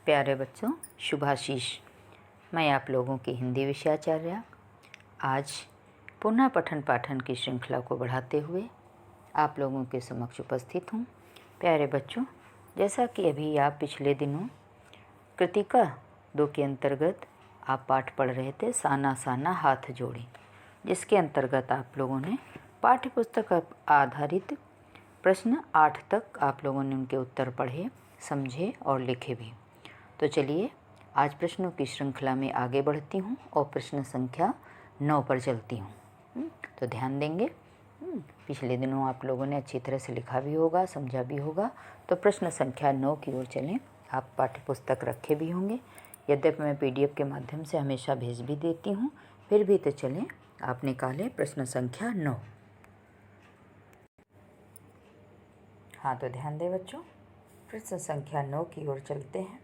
प्यारे बच्चों, शुभाशीष। मैं आप लोगों की हिंदी विषयाचार्या आज पुनः पठन पाठन की श्रृंखला को बढ़ाते हुए आप लोगों के समक्ष उपस्थित हूँ। प्यारे बच्चों, जैसा कि अभी आप पिछले दिनों कृतिका 2 के अंतर्गत आप पाठ पढ़ रहे थे, साना साना हाथ जोड़े, जिसके अंतर्गत आप लोगों ने पाठ्यपुस्तक आधारित प्रश्न 8 तक आप लोगों ने उनके उत्तर पढ़े, समझे और लिखे भी। तो चलिए आज प्रश्नों की श्रृंखला में आगे बढ़ती हूँ और प्रश्न संख्या 9 पर चलती हूँ। तो ध्यान देंगे। पिछले दिनों आप लोगों ने अच्छी तरह से लिखा भी होगा, समझा भी होगा। तो प्रश्न संख्या 9 की ओर चलें। आप पाठ्यपुस्तक रखे भी होंगे, यद्यपि मैं PDF के माध्यम से हमेशा भेज भी देती हूँ, फिर भी तो चलें आप निकालें प्रश्न संख्या 9। हाँ, तो ध्यान दें बच्चों, प्रश्न संख्या 9 की ओर चलते हैं।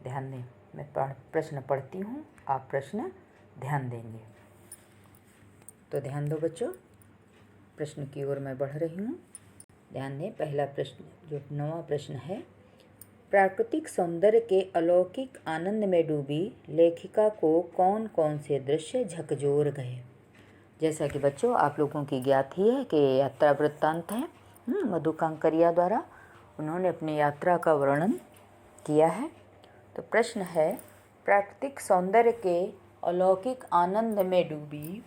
ध्यान दें, मैं प्रश्न पढ़ती हूँ, आप प्रश्न ध्यान देंगे। तो ध्यान दो बच्चों, प्रश्न की ओर मैं बढ़ रही हूँ। ध्यान दें, पहला प्रश्न जो 9वां प्रश्न है, प्राकृतिक सौंदर्य के अलौकिक आनंद में डूबी लेखिका को कौन कौन से दृश्य झकझोर गए। जैसा कि बच्चों आप लोगों की ज्ञात ही है कि यात्रा वृत्तांत है मधु कांकरिया द्वारा, उन्होंने अपनी यात्रा का वर्णन किया है। तो प्रश्न है, प्राकृतिक सौंदर्य के अलौकिक आनंद में डूबी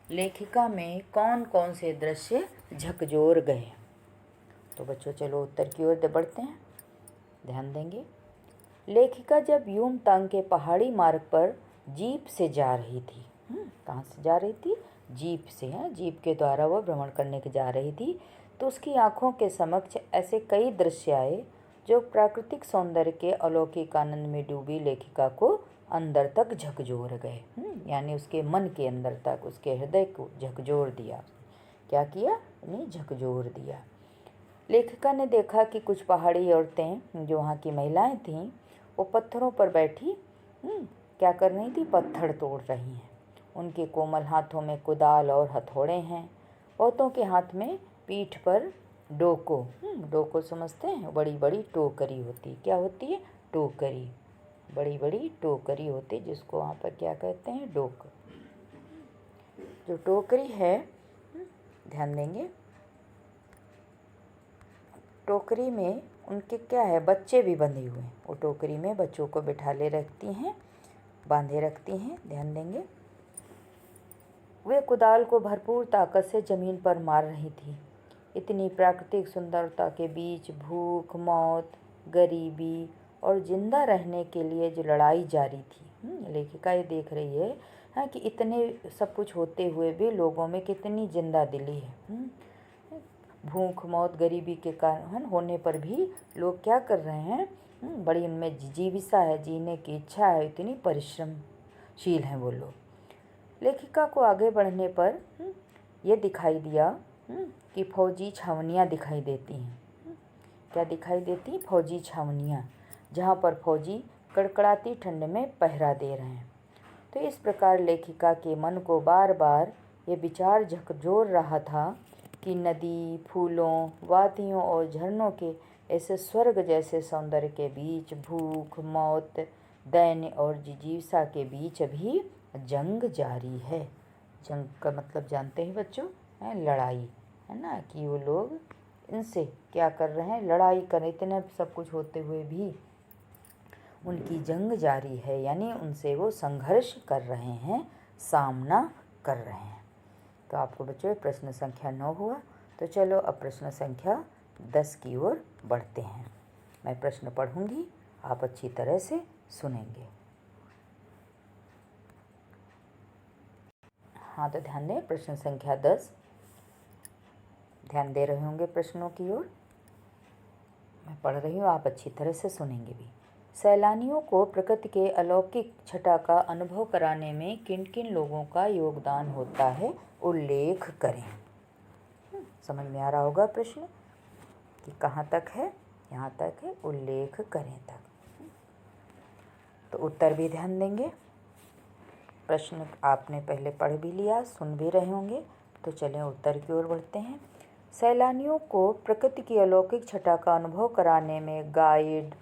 लेखिका में कौन कौन से दृश्य झकझोर गए। तो बच्चों चलो उत्तर की ओर बढ़ते हैं। ध्यान देंगे, लेखिका जब यूमतांग के पहाड़ी मार्ग पर जीप से जा रही थी, कहाँ से जा रही थी? जीप से। जीप के द्वारा वह भ्रमण करने के जा रही थी, तो उसकी आंखों के समक्ष ऐसे कई दृश्य आए जो प्राकृतिक सौंदर्य के अलौकिक आनंद में डूबी लेखिका को अंदर तक झकझोर गए। यानी उसके मन के अंदर तक, उसके हृदय को झकझोर दिया। क्या किया? उन्हें झकझोर दिया। लेखिका ने देखा कि कुछ पहाड़ी औरतें जो वहाँ की महिलाएं थीं, वो पत्थरों पर बैठी क्या कर रही थी? पत्थर तोड़ रही हैं। उनके कोमल हाथों में कुदाल और हथौड़े हैं। औरतों के हाथ में पीठ पर डोको, डोको समझते हैं? बड़ी बड़ी टोकरी होती। क्या होती है? टोकरी। बड़ी बड़ी टोकरी होती, जिसको वहाँ पर क्या कहते हैं? डोक। जो टोकरी है, ध्यान देंगे, टोकरी में उनके क्या है? बच्चे भी बंधे हुए हैं। वो टोकरी में बच्चों को बिठाले रखती हैं, बांधे रखती हैं। ध्यान देंगे, वे कुदाल को भरपूर ताकत से जमीन पर मार रही थी। इतनी प्राकृतिक सुंदरता के बीच भूख, मौत, गरीबी और जिंदा रहने के लिए जो लड़ाई जारी थी। लेखिका ये देख रही है कि इतने सब कुछ होते हुए भी लोगों में कितनी जिंदा दिली है। भूख, मौत, गरीबी के कारण होने पर भी लोग क्या कर रहे हैं? बड़ी उनमें जिजीविसा है, जीने की इच्छा है, इतनी परिश्रमशील हैं वो लोग। लेखिका को आगे बढ़ने पर यह दिखाई दिया कि फौजी छावनियाँ दिखाई देती हैं। क्या दिखाई देती? फौजी छावनियाँ, जहाँ पर फौजी कड़कड़ाती ठंड में पहरा दे रहे हैं। तो इस प्रकार लेखिका के मन को बार बार ये विचार झकझोर रहा था कि नदी, फूलों, वादियों और झरनों के ऐसे स्वर्ग जैसे सौंदर्य के बीच भूख, मौत, दैन्य और जिजीविसा के बीच अभी जंग जारी है। जंग का मतलब जानते हैं बच्चों? है लड़ाई, है ना? कि वो लोग इनसे क्या कर रहे हैं? लड़ाई कर, इतने सब कुछ होते हुए भी उनकी जंग जारी है, यानी उनसे वो संघर्ष कर रहे हैं, सामना कर रहे हैं। तो आपको बच्चों प्रश्न संख्या 9 हुआ। तो चलो अब प्रश्न संख्या 10 की ओर बढ़ते हैं। मैं प्रश्न पढ़ूंगी, आप अच्छी तरह से सुनेंगे। हाँ, तो ध्यान दें, प्रश्न संख्या 10। ध्यान दे रहे होंगे प्रश्नों की ओर। मैं पढ़ रही हूँ, आप अच्छी तरह से सुनेंगे भी। सैलानियों को प्रकृति के अलौकिक छटा का अनुभव कराने में किन किन लोगों का योगदान होता है, उल्लेख करें। समझ में आ रहा होगा प्रश्न कि कहाँ तक है? यहाँ तक है, उल्लेख करें तक। तो उत्तर भी ध्यान देंगे। प्रश्न आपने पहले पढ़ भी लिया, सुन भी रहे होंगे। तो चलें उत्तर की ओर बढ़ते हैं। सैलानियों को प्रकृति की अलौकिक छटा का अनुभव कराने में गाइड,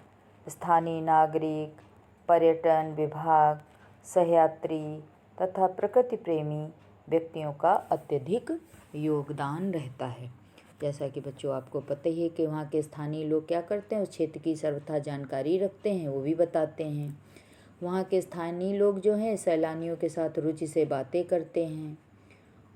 स्थानीय नागरिक, पर्यटन विभाग, सहयात्री तथा प्रकृति प्रेमी व्यक्तियों का अत्यधिक योगदान रहता है। जैसा कि बच्चों आपको पता ही है कि वहाँ के स्थानीय लोग क्या करते हैं, उस क्षेत्र की सर्वथा जानकारी रखते हैं, वो भी बताते हैं। वहाँ के स्थानीय लोग जो हैं सैलानियों के साथ रुचि से बातें करते हैं,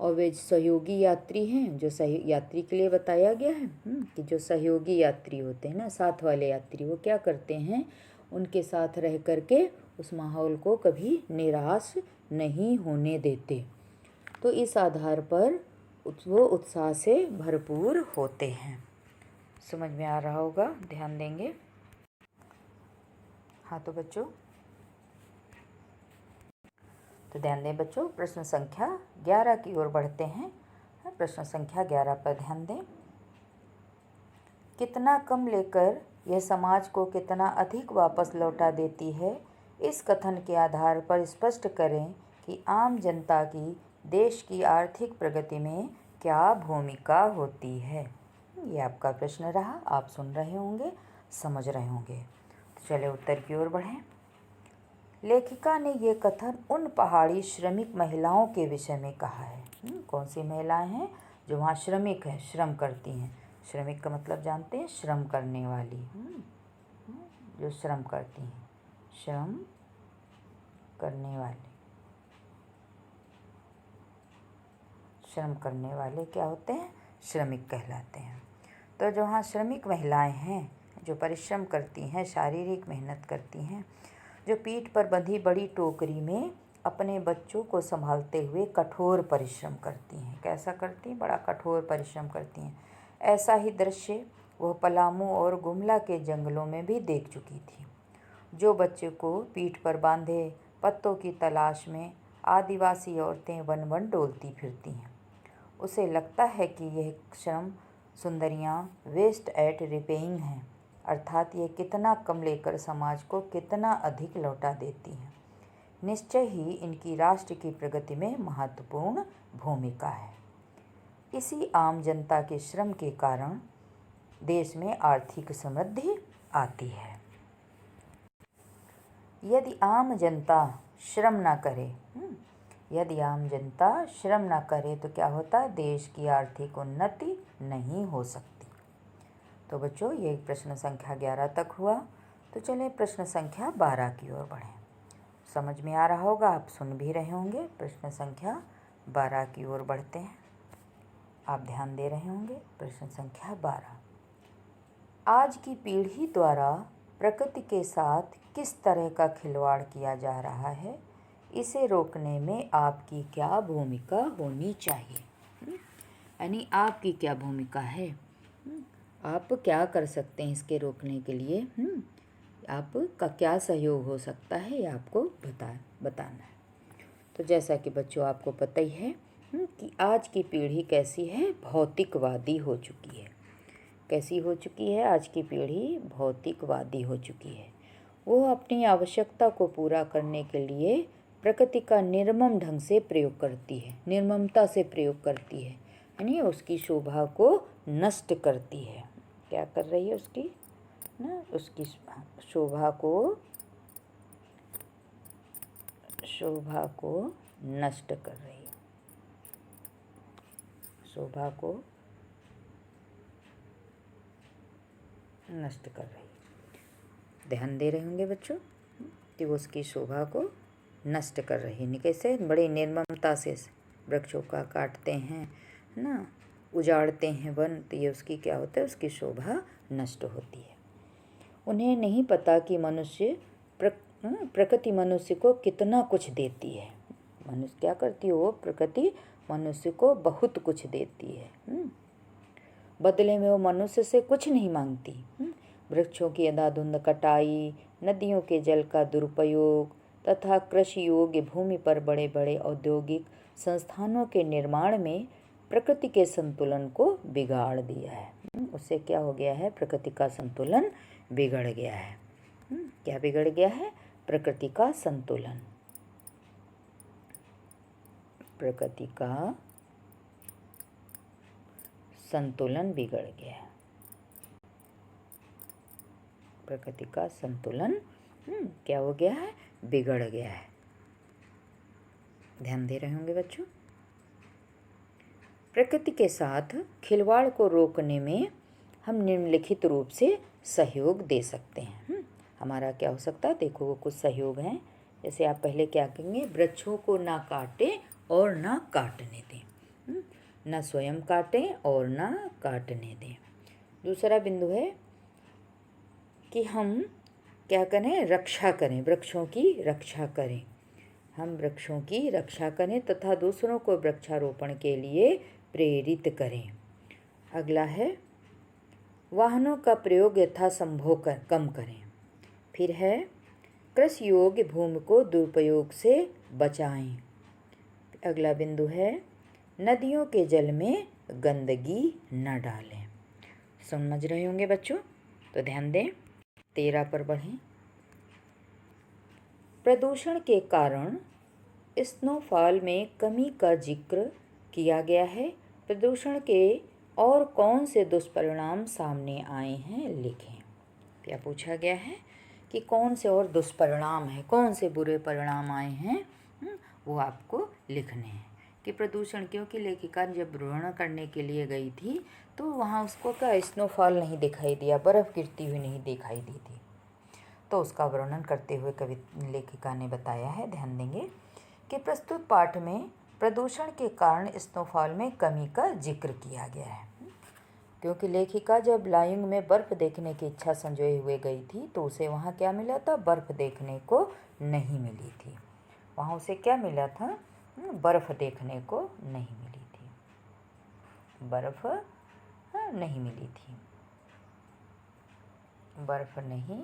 और वे सहयोगी यात्री हैं, जो यात्री के लिए बताया गया है कि जो सहयोगी यात्री होते हैं ना, साथ वाले यात्री, वो क्या करते हैं, उनके साथ रह करके उस माहौल को कभी निराश नहीं होने देते। तो इस आधार पर वो उत्साह से भरपूर होते हैं। समझ में आ रहा होगा, ध्यान देंगे। हाँ तो बच्चों, तो ध्यान दें बच्चों, प्रश्न संख्या 11 की ओर बढ़ते हैं। प्रश्न संख्या 11 पर ध्यान दें। कितना कम लेकर यह समाज को कितना अधिक वापस लौटा देती है, इस कथन के आधार पर स्पष्ट करें कि आम जनता की देश की आर्थिक प्रगति में क्या भूमिका होती है। ये आपका प्रश्न रहा, आप सुन रहे होंगे, समझ रहे होंगे। तो चलिए उत्तर की ओर बढ़ें। लेखिका ने ये कथन उन पहाड़ी श्रमिक महिलाओं के विषय में कहा है। कौन सी महिलाएं हैं? जो वहाँ श्रमिक हैं, श्रम करती हैं। श्रमिक का मतलब जानते हैं, श्रम करने वाली, जो श्रम करती हैं, श्रम करने वाले। श्रम करने वाले क्या होते हैं? श्रमिक कहलाते हैं। तो जो वहाँ श्रमिक महिलाएं हैं, जो परिश्रम करती हैं, शारीरिक मेहनत करती हैं, जो पीठ पर बंधी बड़ी टोकरी में अपने बच्चों को संभालते हुए कठोर परिश्रम करती हैं। कैसा करती हैं? बड़ा कठोर परिश्रम करती हैं। ऐसा ही दृश्य वह पलामू और गुमला के जंगलों में भी देख चुकी थी। जो बच्चे को पीठ पर बांधे पत्तों की तलाश में आदिवासी औरतें वन वन डोलती फिरती हैं, उसे लगता है कि यह श्रम सुंदरियाँ वेस्ट एट रिपेइंग हैं, अर्थात ये कितना कम लेकर समाज को कितना अधिक लौटा देती हैं। निश्चय ही इनकी राष्ट्र की प्रगति में महत्वपूर्ण भूमिका है। इसी आम जनता के श्रम के कारण देश में आर्थिक समृद्धि आती है। यदि आम जनता श्रम ना करे, यदि आम जनता श्रम ना करे तो क्या होता है? देश की आर्थिक उन्नति नहीं हो सकती। तो बच्चों ये प्रश्न संख्या 11 तक हुआ। तो चलिए प्रश्न संख्या 12 की ओर बढ़ें। समझ में आ रहा होगा, आप सुन भी रहे होंगे। प्रश्न संख्या 12 की ओर बढ़ते हैं, आप ध्यान दे रहे होंगे। प्रश्न संख्या 12। आज की पीढ़ी द्वारा प्रकृति के साथ किस तरह का खिलवाड़ किया जा रहा है, इसे रोकने में आपकी क्या भूमिका होनी चाहिए? यानी आपकी क्या भूमिका है, आप क्या कर सकते हैं इसके रोकने के लिए? आपका क्या सहयोग हो सकता है, ये आपको बताना है। तो जैसा कि बच्चों आपको पता ही है कि आज की पीढ़ी कैसी है? भौतिकवादी हो चुकी है। कैसी हो चुकी है? आज की पीढ़ी भौतिकवादी हो चुकी है। वो अपनी आवश्यकता को पूरा करने के लिए प्रकृति का निर्मम ढंग से प्रयोग करती है, निर्ममता से प्रयोग करती है, यानी उसकी शोभा को नष्ट करती है। क्या कर रही है? उसकी उसकी शोभा को नष्ट कर रही है। शोभा को नष्ट कर रही है। ध्यान दे रहे होंगे बच्चों कि वो उसकी शोभा को नष्ट कर रही है। कैसे? बड़ी निर्ममता से वृक्षों का काटते हैं ना, उजाड़ते हैं वन, तो ये उसकी क्या होता है? उसकी शोभा नष्ट होती है। उन्हें नहीं पता कि प्रकृति मनुष्य को कितना कुछ देती है। मनुष्य क्या करती है? वो प्रकृति मनुष्य को बहुत कुछ देती है। बदले में वो मनुष्य से कुछ नहीं मांगती। वृक्षों की अंधाधुंध कटाई, नदियों के जल का दुरुपयोग तथा कृषि योग्य भूमि पर बड़े बड़े औद्योगिक संस्थानों के निर्माण में प्रकृति के संतुलन को बिगाड़ दिया है। उससे क्या हो गया है? प्रकृति का संतुलन बिगड़ गया है। क्या बिगड़ गया है? प्रकृति का संतुलन। प्रकृति का संतुलन बिगड़ गया है। प्रकृति का संतुलन क्या हो गया है, बिगड़ गया है। ध्यान दे रहे होंगे बच्चों। प्रकृति के साथ खिलवाड़ को रोकने में हम निम्नलिखित रूप से सहयोग दे सकते हैं। हमारा क्या हो सकता है, देखो वो कुछ सहयोग हैं। जैसे आप पहले क्या कहेंगे, वृक्षों को ना काटें और ना काटने दें, ना स्वयं काटें और ना काटने दें। दूसरा बिंदु है कि हम क्या करें, रक्षा करें, वृक्षों की रक्षा करें। हम वृक्षों की रक्षा करें तथा दूसरों को वृक्षारोपण के लिए प्रेरित करें। अगला है, वाहनों का प्रयोग यथासंभव कम करें। फिर है, कृषि योग्य भूमि को दुरुपयोग से बचाएं। अगला बिंदु है, नदियों के जल में गंदगी न डालें। समझ रहे होंगे बच्चों, तो ध्यान दें। 13 पर बढ़ें। प्रदूषण के कारण स्नोफॉल में कमी का जिक्र किया गया है। प्रदूषण के और कौन से दुष्परिणाम सामने आए हैं, लिखें। क्या पूछा गया है कि कौन से और दुष्परिणाम हैं, कौन से बुरे परिणाम आए हैं, वो आपको लिखने हैं। कि प्रदूषण, क्योंकि लेखिका जब भ्रमण करने के लिए गई थी तो वहाँ उसको क्या स्नोफॉल नहीं दिखाई दिया, बर्फ़ गिरती हुई नहीं दिखाई दी थी। तो उसका वर्णन करते हुए लेखिका ने बताया है, ध्यान देंगे, कि प्रस्तुत पाठ में प्रदूषण के कारण स्नोफॉल में कमी का जिक्र किया गया है। क्योंकि लेखिका जब लायुंग में बर्फ़ देखने की इच्छा संजोए हुए गई थी तो उसे वहाँ क्या मिला था, बर्फ़ देखने को नहीं मिली थी। वहाँ उसे क्या मिला था, बर्फ़ देखने को नहीं मिली थी, बर्फ़ नहीं मिली थी, बर्फ़ नहीं,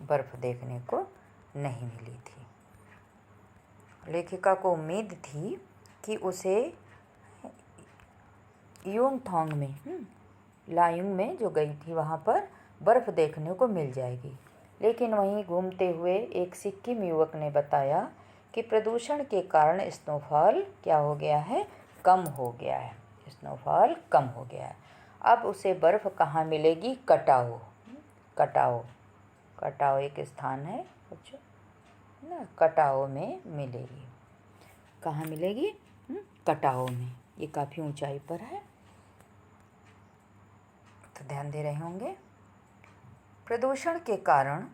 बर्फ़ देखने को नहीं मिली थी। लेखिका को उम्मीद थी कि उसे युमथांग में, लायुंग में जो गई थी वहाँ पर बर्फ़ देखने को मिल जाएगी। लेकिन वहीं घूमते हुए एक सिक्किम युवक ने बताया कि प्रदूषण के कारण स्नोफॉल क्या हो गया है, कम हो गया है, स्नोफॉल कम हो गया है। अब उसे बर्फ़ कहाँ मिलेगी, कटाओ, कटाओ, कटाओ एक स्थान है बच्चों ना, कटाओ में मिलेगी। कहाँ मिलेगी, कटाओ में। ये काफ़ी ऊंचाई पर है, तो ध्यान दे रहे होंगे। प्रदूषण के कारण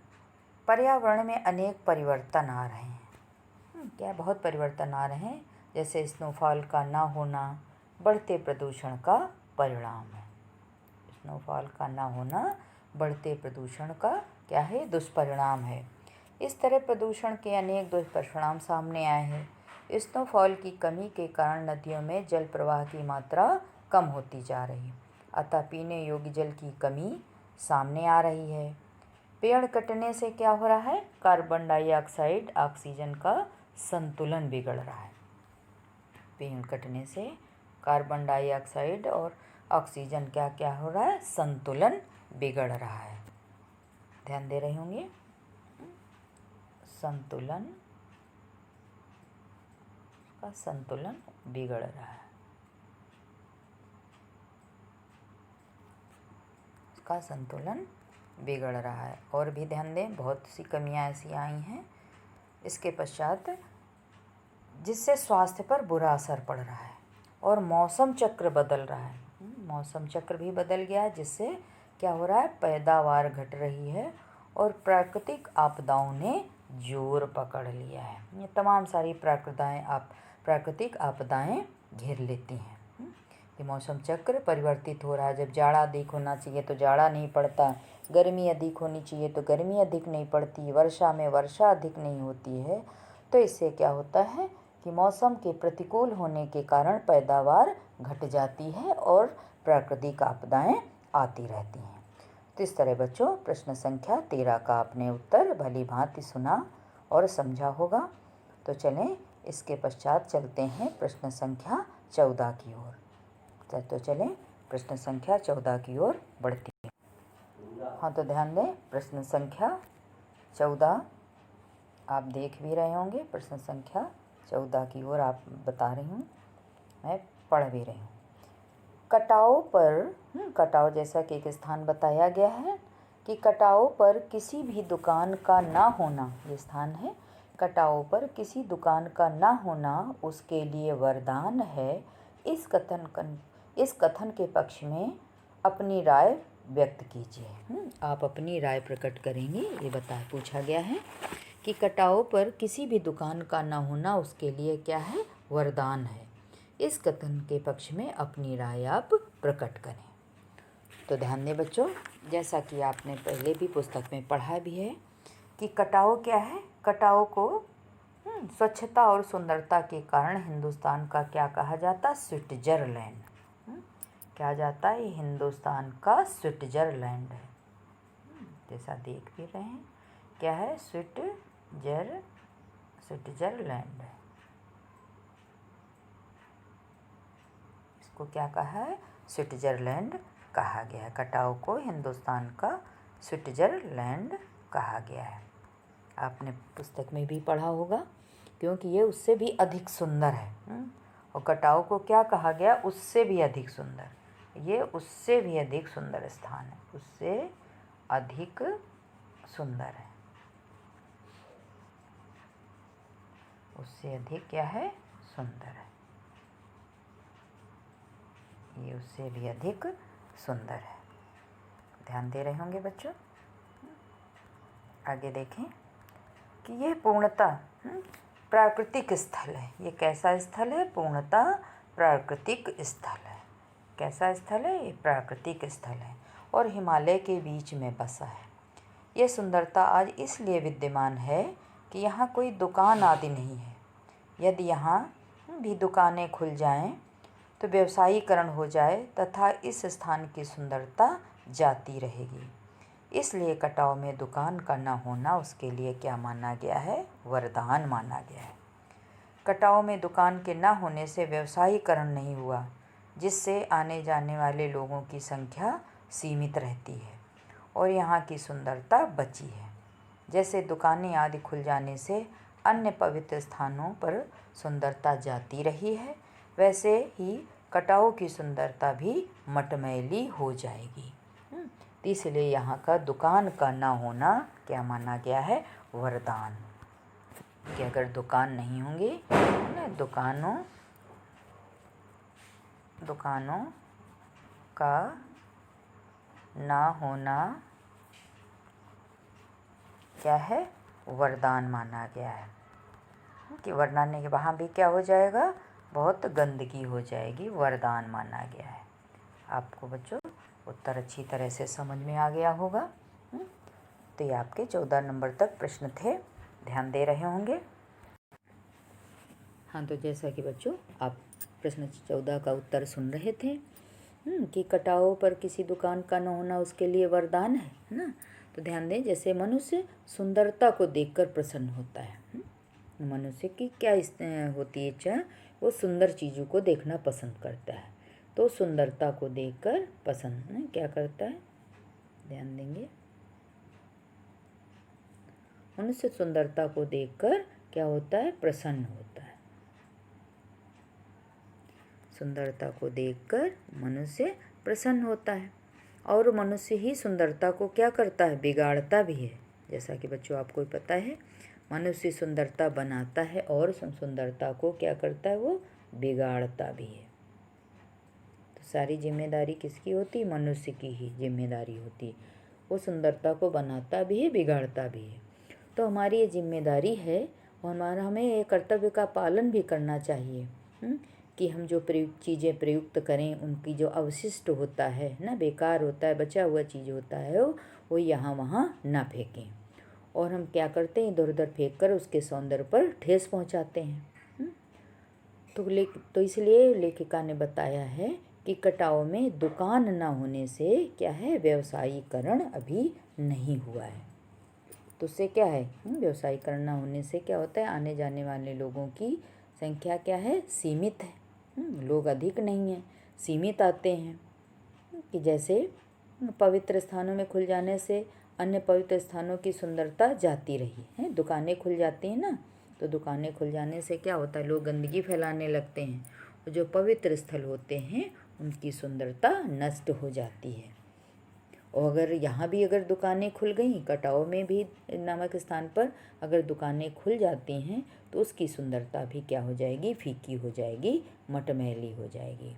पर्यावरण में अनेक परिवर्तन आ रहे हैं। क्या बहुत परिवर्तन आ रहे हैं, जैसे स्नोफॉल का ना होना बढ़ते प्रदूषण का परिणाम है। स्नोफॉल का ना होना बढ़ते प्रदूषण का क्या है, दुष्परिणाम है। इस तरह प्रदूषण के अनेक दुष्परिणाम सामने आए हैं। स्नोफॉल की कमी के कारण नदियों में जल प्रवाह की मात्रा कम होती जा रही है, अतः पीने योग्य जल की कमी सामने आ रही है। पेड़ कटने से क्या हो रहा है, कार्बन डाइऑक्साइड ऑक्सीजन का संतुलन बिगड़ रहा है। पेड़ कटने से कार्बन डाइऑक्साइड और ऑक्सीजन क्या क्या हो रहा है, संतुलन बिगड़ रहा है। ध्यान दे रहे होंगे, संतुलन का संतुलन बिगड़ रहा है, का संतुलन बिगड़ रहा है। और भी ध्यान दें, बहुत सी कमियां ऐसी आई हैं इसके पश्चात जिससे स्वास्थ्य पर बुरा असर पड़ रहा है और मौसम चक्र बदल रहा है। मौसम चक्र भी बदल गया है, जिससे क्या हो रहा है, पैदावार घट रही है और प्राकृतिक आपदाओं ने जोर पकड़ लिया है। ये तमाम सारी प्राकृतिक आपदाएं घेर लेती हैं। ये मौसम चक्र परिवर्तित हो रहा है। जब जाड़ा अधिक होना चाहिए तो जाड़ा नहीं पड़ता, गर्मी अधिक होनी चाहिए तो गर्मी अधिक नहीं पड़ती, वर्षा में वर्षा अधिक नहीं होती है। तो इससे क्या होता है कि मौसम के प्रतिकूल होने के कारण पैदावार घट जाती है और प्राकृतिक आपदाएं आती रहती हैं। तो इस तरह बच्चों प्रश्न संख्या 13 का आपने उत्तर भली भांति सुना और समझा होगा। तो चलें इसके पश्चात चलते हैं प्रश्न संख्या 14 की ओर। तो चलें प्रश्न संख्या 14 की ओर बढ़ते हैं। हाँ, तो ध्यान दें, प्रश्न संख्या 14 आप देख भी रहे होंगे। प्रश्न संख्या 14 की ओर आप बता रही हूँ, मैं पढ़ भी रही हूँ। कटाव पर कटाव जैसा कि एक स्थान बताया गया है कि कटाव पर किसी भी दुकान का ना होना, ये स्थान है, कटाव पर किसी दुकान का ना होना उसके लिए वरदान है। इस कथन के पक्ष में अपनी राय व्यक्त कीजिए। आप अपनी राय प्रकट करेंगे, ये पूछा गया है कि कटाव पर किसी भी दुकान का ना होना उसके लिए क्या है, वरदान है। इस कथन के पक्ष में अपनी राय आप प्रकट करें। तो ध्यान दें बच्चों, जैसा कि आपने पहले भी पुस्तक में पढ़ा भी है कि कटाव क्या है। कटाव को स्वच्छता और सुंदरता के कारण हिंदुस्तान का क्या कहा जाता, स्विट्जरलैंड। क्या जाता है, हिंदुस्तान का स्विट्जरलैंड है। जैसा देख भी रहे हैं, क्या है, स्विट्जरलैंड है। इसको क्या कहा है, स्विट्जरलैंड कहा गया है। कटाव को हिंदुस्तान का स्विट्जरलैंड कहा गया है। आपने पुस्तक में भी पढ़ा होगा, क्योंकि ये उससे भी अधिक सुंदर है। और कटाव को क्या कहा गया, उससे भी अधिक सुंदर। ये उससे भी अधिक सुंदर स्थान है, उससे अधिक सुंदर है, उससे अधिक क्या है, सुंदर है। ये उससे भी अधिक सुंदर है। ध्यान दे रहे होंगे बच्चों। आगे देखें कि यह पूर्णतः प्राकृतिक स्थल है। ये कैसा स्थल है, पूर्णतः प्राकृतिक स्थल है। कैसा स्थल है, ये प्राकृतिक स्थल है और हिमालय के बीच में बसा है। यह सुंदरता आज इसलिए विद्यमान है कि यहाँ कोई दुकान आदि नहीं है। यदि यहाँ भी दुकानें खुल जाएं तो व्यवसायीकरण हो जाए तथा इस स्थान की सुंदरता जाती रहेगी। इसलिए कटाव में दुकान का न होना उसके लिए क्या माना गया है, वरदान माना गया है। कटाव में दुकान के न होने से व्यवसायीकरण नहीं हुआ, जिससे आने जाने वाले लोगों की संख्या सीमित रहती है और यहाँ की सुंदरता बची है। जैसे दुकानें आदि खुल जाने से अन्य पवित्र स्थानों पर सुंदरता जाती रही है, वैसे ही कटाव की सुंदरता भी मटमैली हो जाएगी। इसलिए यहाँ का दुकान का ना होना क्या माना गया है, वरदान। कि अगर दुकान नहीं होंगी ना, दुकानों का ना होना क्या है, वरदान माना गया है। कि वरदान के वहाँ भी क्या हो जाएगा, बहुत गंदगी हो जाएगी, वरदान माना गया है। आपको बच्चों उत्तर अच्छी तरह से समझ में आ गया होगा। तो ये आपके 14 नंबर तक प्रश्न थे, ध्यान दे रहे होंगे। हाँ, तो जैसा कि बच्चों आप प्रश्न 14 का उत्तर सुन रहे थे कि कटाव पर किसी दुकान का न होना उसके लिए वरदान है ना। तो ध्यान दें, जैसे मनुष्य सुंदरता को देखकर प्रसन्न होता है। मनुष्य की क्या होती है इच्छा, वो सुंदर चीज़ों को देखना पसंद करता है। तो सुंदरता को देखकर पसंद क्या करता है, ध्यान देंगे, मनुष्य सुंदरता को देखकर क्या होता है, प्रसन्न होता है। सुंदरता को देखकर मनुष्य प्रसन्न होता है और मनुष्य ही सुंदरता को क्या करता है, बिगाड़ता भी है। जैसा कि बच्चों आपको पता है, मनुष्य सुंदरता बनाता है और सुंदरता को क्या करता है, वो बिगाड़ता भी है। तो सारी जिम्मेदारी किसकी होती, मनुष्य की ही जिम्मेदारी होती। वो सुंदरता को बनाता भी है, बिगाड़ता भी है। तो हमारी ये जिम्मेदारी है और हमें ये कर्तव्य का पालन भी करना चाहिए कि हम जो चीज़ें प्रयुक्त करें, उनकी जो अवशिष्ट होता है ना, बेकार होता है, बचा हुआ चीज़ होता है, वो यहाँ वहाँ ना फेंकें। और हम क्या करते हैं, इधर उधर फेंक कर उसके सौंदर्य पर ठेस पहुँचाते हैं। तो इसलिए लेखिका ने बताया है कि कटाव में दुकान ना होने से क्या है, व्यवसायीकरण अभी नहीं हुआ है। तो उससे क्या है, व्यवसायीकरण ना होने से क्या होता है, आने जाने वाले लोगों की संख्या क्या है, सीमित है। लोग अधिक नहीं हैं, सीमित आते हैं। कि जैसे पवित्र स्थानों में खुल जाने से अन्य पवित्र स्थानों की सुंदरता जाती रही है। दुकानें खुल जाती हैं ना, तो दुकानें खुल जाने से क्या होता है, लोग गंदगी फैलाने लगते हैं और जो पवित्र स्थल होते हैं उनकी सुंदरता नष्ट हो जाती है। और अगर यहाँ भी अगर दुकानें खुल गई, कटाव में भी नामक स्थान पर अगर दुकानें खुल जाती हैं तो उसकी सुंदरता भी क्या हो जाएगी, फीकी हो जाएगी, मटमैली हो जाएगी।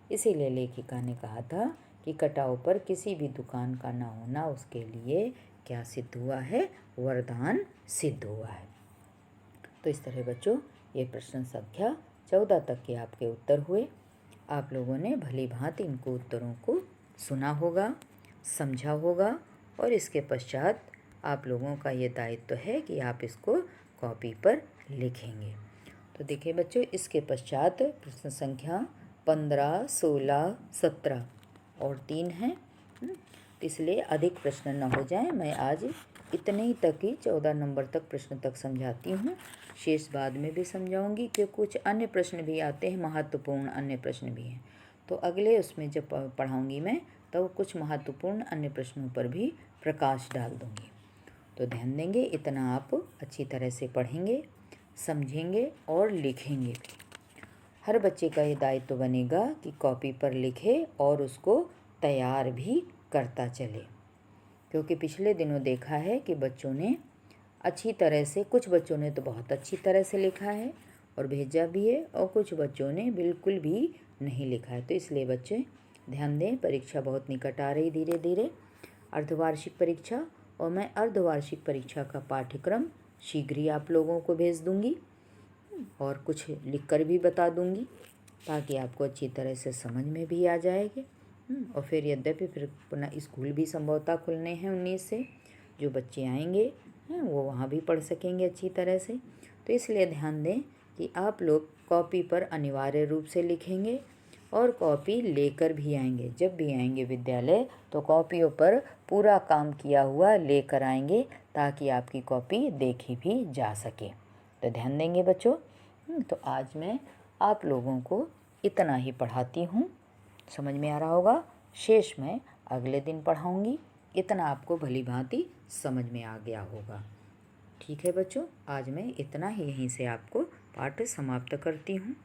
इसीलिए लेखिका ने कहा था कि कटाव पर किसी भी दुकान का ना होना उसके लिए क्या सिद्ध हुआ है, वरदान सिद्ध हुआ है। तो इस तरह बच्चों ये प्रश्न संख्या 14 तक के आपके उत्तर हुए। आप लोगों ने भली भांति इनको उत्तरों को सुना होगा, समझा होगा और इसके पश्चात आप लोगों का ये दायित्व है कि आप इसको कॉपी पर लिखेंगे। तो देखिए बच्चों, इसके पश्चात प्रश्न संख्या 15, 16, 17 और 3 हैं। इसलिए अधिक प्रश्न न हो जाएं, मैं आज इतने ही तक ही 14 नंबर तक प्रश्न तक समझाती हूँ। शेष बाद में भी समझाऊंगी कि कुछ अन्य प्रश्न भी आते हैं, महत्वपूर्ण अन्य प्रश्न भी हैं। तो अगले उसमें जब पढ़ाऊंगी मैं तो कुछ महत्वपूर्ण अन्य प्रश्नों पर भी प्रकाश डाल दूंगी। तो ध्यान देंगे, इतना आप अच्छी तरह से पढ़ेंगे, समझेंगे और लिखेंगे भी। हर बच्चे का ये दायित्व बनेगा कि कॉपी पर लिखे और उसको तैयार भी करता चले, क्योंकि पिछले दिनों देखा है कि बच्चों ने अच्छी तरह से, कुछ बच्चों ने तो बहुत अच्छी तरह से लिखा है और भेजा भी है और कुछ बच्चों ने बिल्कुल भी नहीं लिखा है। तो इसलिए बच्चे ध्यान दें, परीक्षा बहुत निकट आ रही धीरे धीरे, अर्धवार्षिक परीक्षा, और मैं अर्धवार्षिक परीक्षा का पाठ्यक्रम शीघ्र ही आप लोगों को भेज दूंगी और कुछ लिख कर भी बता दूंगी ताकि आपको अच्छी तरह से समझ में भी आ जाएगी। और फिर यद्यपि फिर पुनः स्कूल भी संभवतः खुलने हैं 19 से, जो बच्चे आएंगे वो वहाँ भी पढ़ सकेंगे अच्छी तरह से। तो इसलिए ध्यान दें कि आप लोग कॉपी पर अनिवार्य रूप से लिखेंगे और कॉपी लेकर भी आएंगे। जब भी आएंगे विद्यालय तो कॉपियों पर पूरा काम किया हुआ लेकर आएंगे ताकि आपकी कॉपी देखी भी जा सके। तो ध्यान देंगे बच्चों। तो आज मैं आप लोगों को इतना ही पढ़ाती हूँ, समझ में आ रहा होगा। शेष मैं अगले दिन पढ़ाऊँगी, इतना आपको भली भांति समझ में आ गया होगा। ठीक है बच्चों, आज मैं इतना ही यहीं से आपको पाठ समाप्त करती हूँ।